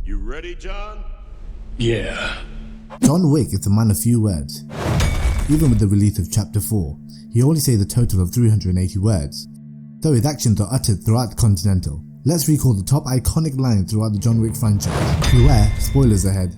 You ready, John? Yeah. John Wick is a man of few words. Even with the release of Chapter 4, he only says a total of 380 words, though his actions are uttered throughout the Continental. Let's recall the top iconic lines throughout the John Wick franchise. Beware, spoilers ahead.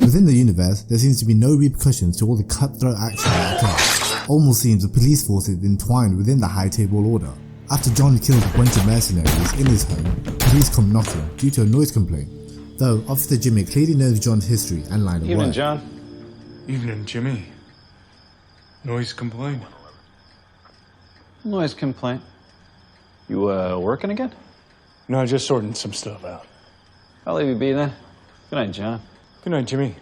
Within the universe, there seems to be no repercussions to all the cutthroat action that occurs. Almost seems the police forces entwined within the High Table Order. After John kills a bunch of mercenaries in his home, police come knocking due to a noise complaint, though Officer Jimmy clearly knows John's history and line of work. Evening, John. Evening, Jimmy. Noise complaint. Noise complaint. You, working again? No, just sorting some stuff out. I'll leave you be then. Good night, John. Good night, Jimmy.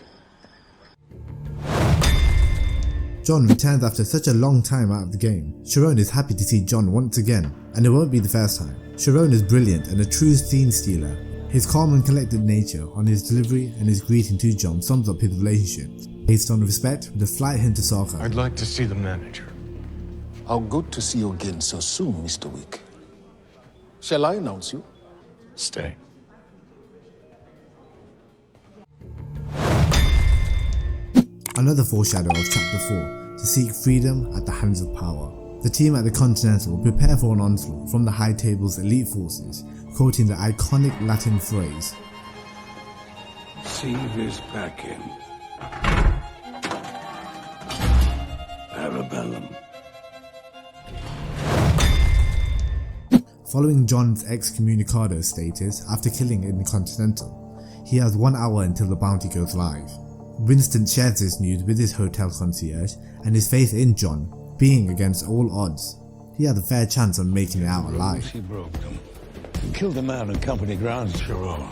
John returns after such a long time out of the game. Sharon is happy to see John once again, and it won't be the first time. Sharon is brilliant and a true scene stealer. His calm and collected nature on his delivery and his greeting to John sums up his relationship, based on respect with a slight hint of sarcasm. I'd like to see the manager. How good to see you again so soon, Mr. Wick. Shall I announce you? Stay. Another foreshadow of Chapter 4, to seek freedom at the hands of power. The team at the Continental prepare for an onslaught from the High Table's elite forces, quoting the iconic Latin phrase, See this Pacem. Bellum. Following John's excommunicado status after killing in the Continental, he has 1 hour until the bounty goes live. Winston shares this news with his hotel concierge and his faith in John, being against all odds. He had a fair chance on making it out alive. She broke them. Killed a man on company grounds, Sharon.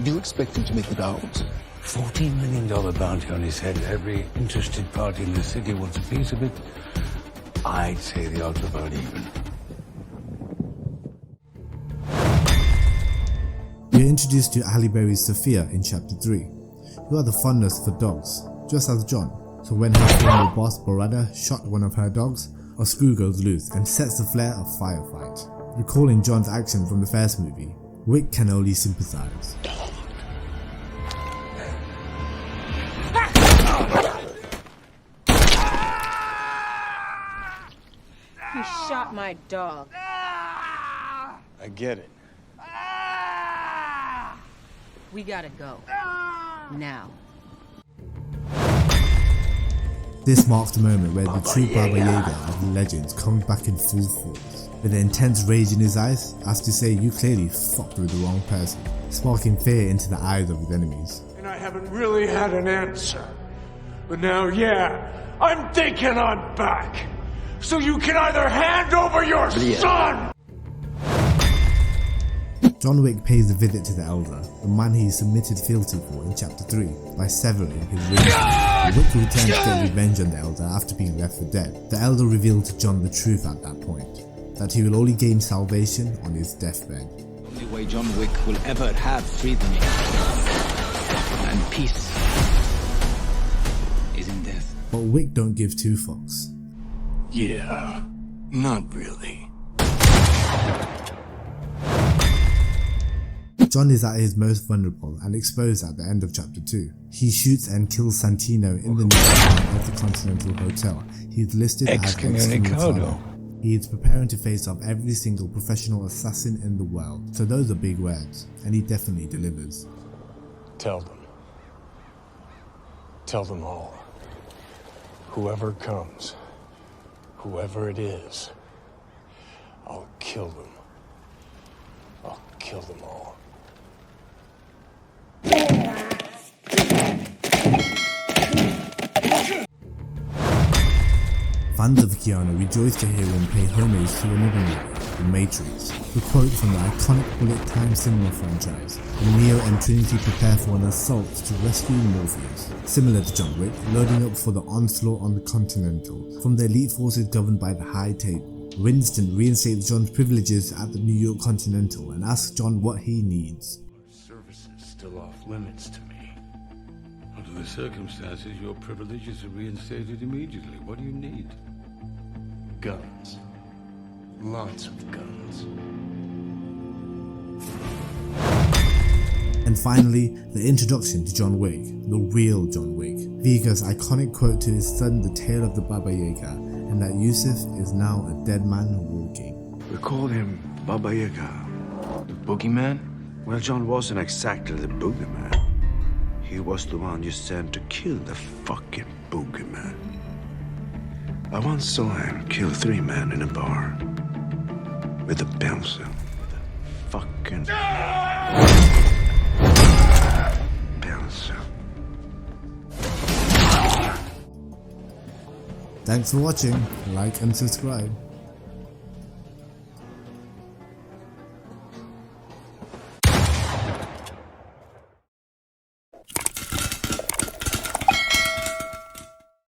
Do you expect him to make it out? $14 million bounty on his head. Every interested party in the city wants a piece of it. I'd say the odds are about even. We are introduced to Halle Berry's Sophia in Chapter 3, who had the fondness for dogs, just as John. So when her former boss Barada shot one of her dogs, a screw goes loose and sets the flare of firefight. Recalling John's action from the first movie, Wick can only sympathize. You shot my dog. I get it. We gotta go. Now. This marks the moment where the true Baba Yaga of the legends comes back in full force, with an intense rage in his eyes, as to say you clearly fucked with the wrong person, sparking fear into the eyes of his enemies. And I haven't really had an answer. But now, yeah, I'm thinking I'm back. So you can either hand over your son! John Wick pays a visit to the Elder, the man he submitted fealty for in Chapter 3, by severing his wrist. Wick returns to get revenge on the Elder after being left for dead. The Elder revealed to John the truth at that point, that he will only gain salvation on his deathbed. The only way John Wick will ever have freedom and peace is in death. But Wick don't give two fucks. Yeah, not really. John is at his most vulnerable and exposed at the end of Chapter 2. He shoots and kills Santino in the neighborhood of the Continental Hotel. He is listed as excommunicado. He is preparing to face off every single professional assassin in the world. So those are big words, and he definitely delivers. Tell them. Tell them all. Whoever comes, whoever it is, I'll kill them. I'll kill them all. Fans of Keanu rejoice to hear him pay homage to another movie, The Matrix. The quote from the iconic bullet time cinema franchise, when Neo and Trinity prepare for an assault to rescue Morpheus. Similar to John Wick, loading up for the onslaught on the Continental from the elite forces governed by the High Table. Winston reinstates John's privileges at the New York Continental and asks John what he needs. Service is still off limits to me. Under the circumstances, your privileges are reinstated immediately. What do you need? Guns. Lots of guns. And finally, the introduction to John Wick, the real John Wick. Viga's iconic quote to his son, the tale of the Baba Yaga, and that Yusuf is now a dead man walking. We called him Baba Yaga. The boogeyman? Well, John wasn't exactly the boogeyman. He was the one you sent to kill the fucking boogeyman. I once saw him kill 3 men in a bar. With a pencil. The fucking... pencil. Thanks for watching, like and subscribe.